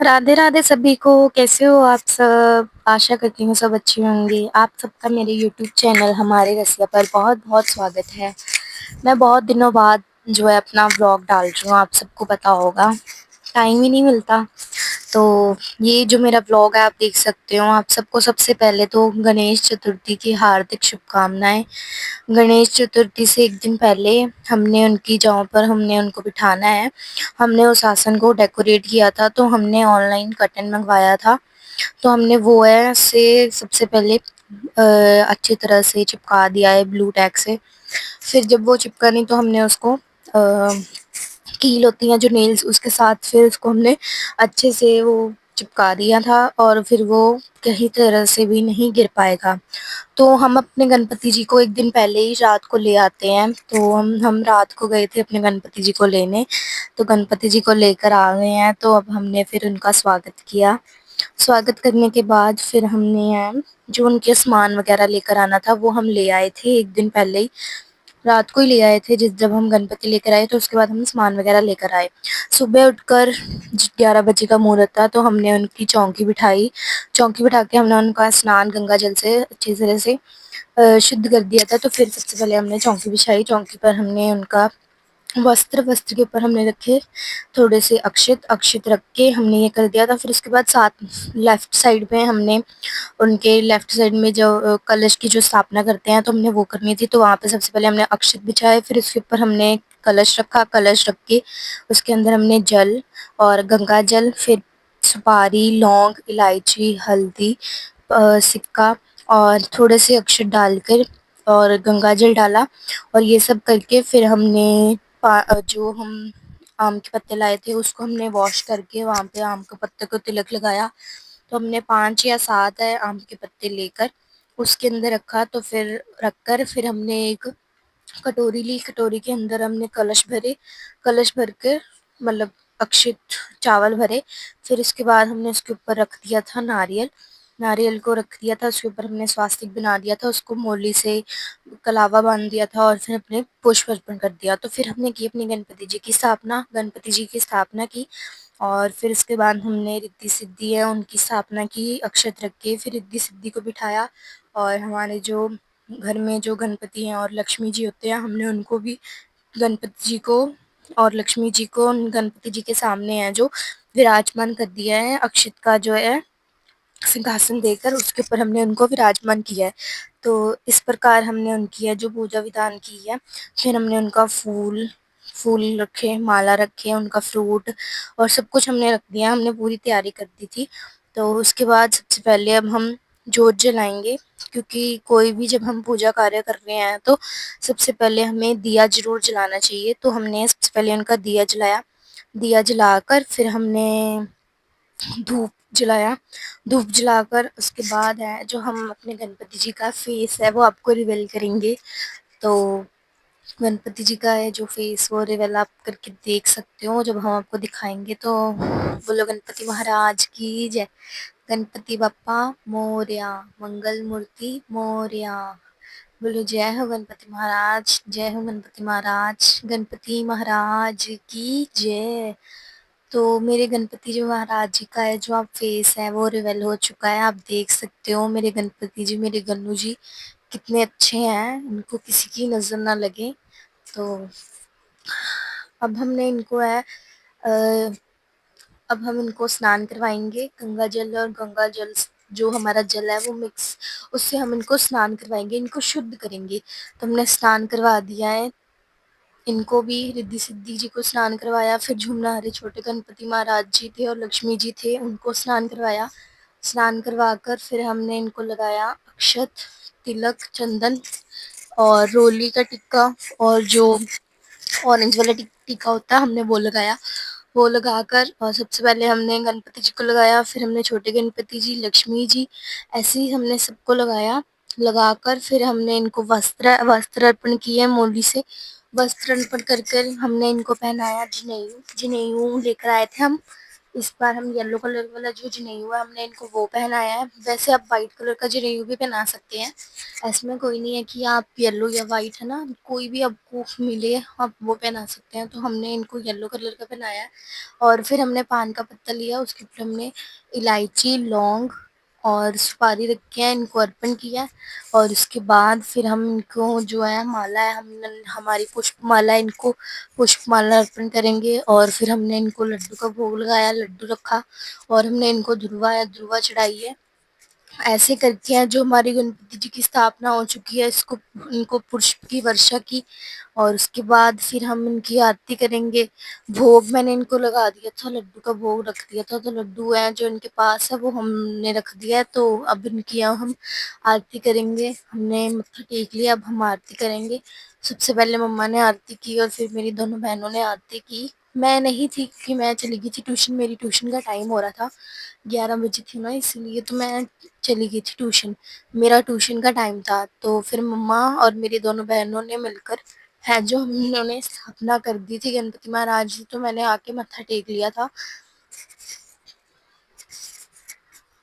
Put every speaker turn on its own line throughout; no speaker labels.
राधे राधे सभी को। कैसे हो आप सब? आशा करती हूँ सब अच्छे होंगे। आप सबका मेरे यूट्यूब चैनल हमारे रसिया पर बहुत बहुत स्वागत है। मैं बहुत दिनों बाद जो है अपना व्लॉग डाल रही हूँ, आप सबको पता होगा, टाइम ही नहीं मिलता। तो ये जो मेरा व्लॉग है आप देख सकते हो। आप सबको सबसे पहले तो गणेश चतुर्थी की हार्दिक शुभकामनाएं। गणेश चतुर्थी से एक दिन पहले हमने उनकी जगह पर हमने उनको बिठाना है। हमने उस आसन को डेकोरेट किया था, तो हमने ऑनलाइन कर्टन मंगवाया था। तो हमने वो है से सबसे पहले अच्छी तरह से चिपका दिया है ब्लू टैग से। फिर जब वो चिपका नहीं तो हमने उसको कील होती हैं जो नेल्स, उसके साथ फिर उसको हमने अच्छे से वो चिपका दिया था, और फिर वो कहीं तरह से भी नहीं गिर पाएगा। तो हम अपने गणपति जी को एक दिन पहले ही रात को ले आते हैं। तो हम रात को गए थे अपने गणपति जी को लेने। तो गणपति जी को लेकर आ गए हैं, तो अब हमने फिर उनका स्वागत किया। स्वागत करने के बाद फिर हमने जो उनके सामान वगैरह लेकर आना था वो हम ले आए थे एक दिन पहले ही। रात को ही ले आए थे। जब हम गणपति लेकर आए तो उसके बाद हम सामान वगैरह लेकर आए। सुबह उठकर 11 बजे का मुहूर्त था, तो हमने उनकी चौकी बिठाई। चौकी बिठा के हमने उनका स्नान गंगा जल से अच्छी तरह से शुद्ध कर दिया था। तो फिर सबसे पहले हमने चौकी बिछाई। चौकी पर हमने उनका वस्त्र के ऊपर हमने रखे थोड़े से अक्षत। अक्षत रख के हमने ये कर दिया था। फिर उसके बाद साथ लेफ्ट साइड में हमने उनके लेफ्ट साइड में जो कलश की जो स्थापना करते हैं तो हमने वो करनी थी। तो वहाँ पे सबसे पहले हमने अक्षत बिछाए, फिर उसके ऊपर हमने कलश रखा। कलश रख के उसके अंदर हमने जल और गंगा जल, फिर सुपारी, लौंग, इलायची, हल्दी, सिक्का और थोड़े से अक्षत डालकर और गंगा जल डाला। और ये सब करके फिर हमने जो हम आम के पत्ते लाए थे उसको हमने वॉश करके वहाँ पे आम के पत्ते को तिलक लगाया। तो हमने 5 या 7 है आम के पत्ते लेकर उसके अंदर रखा। तो फिर रखकर फिर हमने एक कटोरी ली। कटोरी के अंदर हमने कलश भरे। कलश भर कर मतलब अक्षित चावल भरे। फिर उसके बाद हमने उसके ऊपर रख दिया था नारियल। नारियल को रख दिया था, उसके ऊपर हमने स्वास्तिक बना दिया था, उसको मोली से कलावा बांध दिया था और फिर अपने पुष्प अर्पण कर दिया। तो फिर हमने की अपनी गणपति जी की स्थापना की। और फिर उसके बाद हमने रिद्धि सिद्धि है उनकी स्थापना की अक्षत रख के। फिर रिद्धि सिद्धि को बिठाया। और हमारे जो घर में जो गणपति हैं और लक्ष्मी जी होते हैं, हमने उनको भी गणपति जी को और लक्ष्मी जी को उन गणपति जी के सामने है जो विराजमान कर दिया है। अक्षत का जो है सिंहासन देकर उसके ऊपर हमने उनको विराजमान किया है। तो इस प्रकार हमने उनकी है जो पूजा विधान की है। फिर हमने उनका फूल फूल रखे, माला रखे, उनका फ्रूट और सब कुछ हमने रख दिया। हमने पूरी तैयारी कर दी थी। तो उसके बाद सबसे पहले अब हम जोत जलाएंगे, क्योंकि कोई भी जब हम पूजा कार्य कर रहे हैं तो सबसे पहले हमें दिया जरूर जलाना चाहिए। तो हमने सबसे पहले उनका दिया जलाया। दिया जलाकर फिर हमने धूप जलाया। धूप जलाकर उसके बाद है जो हम अपने गणपति जी का फेस है वो आपको रिवील करेंगे। तो गणपति जी का है जो फेस वो रिवील आप करके देख सकते हो जब हम आपको दिखाएंगे। तो बोलो गणपति महाराज की जय। गणपति बप्पा मोरया, मंगल मूर्ति मोरया। बोलो जय हो गणपति महाराज, जय हो गणपति महाराज, गणपति महाराज की जय। तो मेरे गणपति जी महाराज जी का है जो आप फेस है वो रिवील हो चुका है। आप देख सकते हो मेरे गणपति जी, मेरे गन्नू जी कितने अच्छे हैं, इनको किसी की नजर ना लगे। तो अब हमने इनको है अब हम इनको स्नान करवाएंगे। गंगा जल और गंगा जल जो हमारा जल है वो मिक्स, उससे हम इनको स्नान करवाएंगे, इनको शुद्ध करेंगे। तो हमने स्नान करवा दिया है। इनको भी रिद्धि सिद्धि जी को स्नान करवाया। फिर झूमना छोटे गणपति महाराज जी थे और लक्ष्मी जी थे, उनको स्नान करवाया। स्नान करवाकर फिर हमने इनको लगाया अक्षत, तिलक, चंदन और रोली का टिक्का और जो ऑरेंज वाला टीका होता है हमने वो लगाया। वो लगाकर और सबसे पहले हमने गणपति जी को लगाया, फिर हमने छोटे गणपति जी, लक्ष्मी जी, ऐसे ही हमने सबको लगाया। लगाकर फिर हमने इनको वस्त्र वस्त्र अर्पण किए मोली से। वस्त्र अर्पण कर कर हमने इनको पहनाया जनेऊ। जनेऊ लेकर आए थे हम। इस बार हम येलो कलर वाला जो जनेऊ है हमने इनको वो पहनाया है। वैसे आप वाइट कलर का जनेऊ भी पहना सकते हैं। ऐसे में कोई नहीं है कि आप येलो या वाइट है ना, कोई भी आपको मिले आप वो पहना सकते हैं। तो हमने इनको येलो कलर का पहनाया है और फिर हमने पान का पत्ता लिया, उसके ऊपर हमने इलायची, लौंग और सुपारी रख के इनको अर्पण किया है। और उसके बाद फिर हम इनको जो है माला है, हम हमारी पुष्प माला है, इनको पुष्प माला अर्पण करेंगे। और फिर हमने इनको लड्डू का भोग लगाया, लड्डू रखा और हमने इनको ध्रुवा या ध्रुवा चढ़ाई है। ऐसे करके हैं जो हमारी गणपति जी की स्थापना हो चुकी है, इसको इनको पुष्प की वर्षा की। और उसके बाद फिर हम इनकी आरती करेंगे। भोग मैंने इनको लगा दिया था, लड्डू का भोग रख दिया था, तो लड्डू है जो इनके पास है वो हमने रख दिया है। तो अब इनकी यहाँ हम आरती करेंगे। हमने मत्था टेक लिया, अब हम आरती करेंगे। सबसे पहले मम्मा ने आरती की और फिर मेरी दोनों बहनों ने आरती की। मैं नहीं थी क्योंकि मैं चली गई थी ट्यूशन, मेरी ट्यूशन का टाइम हो रहा था, 11 बजे थी ना, इसलिए तो मैं चली गई थी ट्यूशन। मेरा ट्यूशन का टाइम था। तो फिर मम्मा और मेरी दोनों बहनों ने मिलकर है जो हम उन्होंने स्थापना कर दी थी गणपति महाराज जी, तो मैंने आके मत्था टेक लिया था।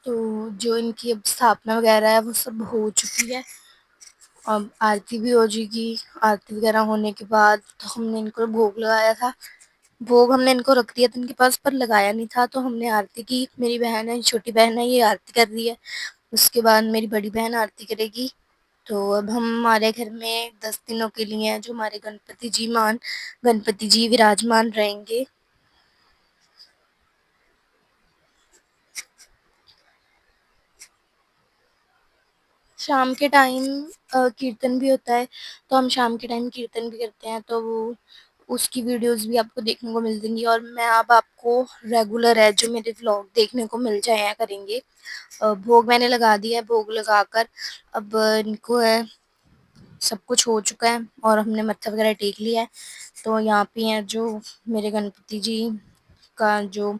तो जो इनकी अब स्थापना वगैरह है वो सब हो चुकी है। अब आरती भी हो जाएगी। आरती वगैरह होने के बाद तो हमने इनको भोग लगाया था। भोग हमने इनको रख दिया था इनके पास, पर लगाया नहीं था। तो हमने आरती की, मेरी बहन है, छोटी बहन है, ये आरती कर रही है। उसके बाद मेरी बड़ी बहन आरती करेगी। तो अब हम हमारे घर में 10 दिनों के लिए हैं जो हमारे गणपति जी विराजमान रहेंगे। शाम के टाइम कीर्तन भी होता है, तो हम शाम के टाइम कीर्तन भी करते हैं। तो वो उसकी वीडियोस भी आपको देखने को मिल जाएंगी। और मैं अब आपको रेगुलर है जो मेरे व्लॉग देखने को मिल जाया करेंगे। भोग मैंने लगा दिया है, भोग लगाकर अब इनको है, सब कुछ हो चुका है और हमने मत्था वगैरह टेक लिया है। तो यहाँ पे है जो मेरे गणपति जी का जो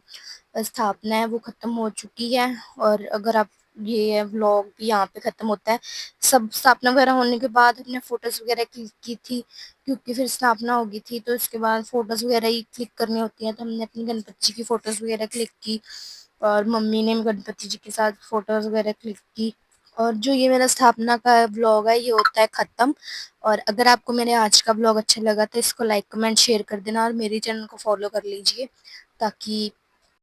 स्थापना है वो खत्म हो चुकी है। और अगर आप ये व्लॉग भी यहाँ पे खत्म होता है। सब स्थापना वगैरह होने के बाद हमने फोटोज वगैरह क्लिक की थी, क्योंकि फिर स्थापना होगी थी तो इसके बाद फोटोज वगैरह ही क्लिक करनी होती है। तो हमने अपनी गणपति जी की फोटोज वगैरह क्लिक की और मम्मी ने गणपति जी के साथ फोटोज वगैरह क्लिक की। और जो ये मेरा स्थापना का व्लॉग है ये होता है खत्म। और अगर आपको मेरे आज का व्लॉग अच्छा लगा तो इसको लाइक कमेंट शेयर कर देना और मेरे चैनल को फॉलो कर लीजिए, ताकि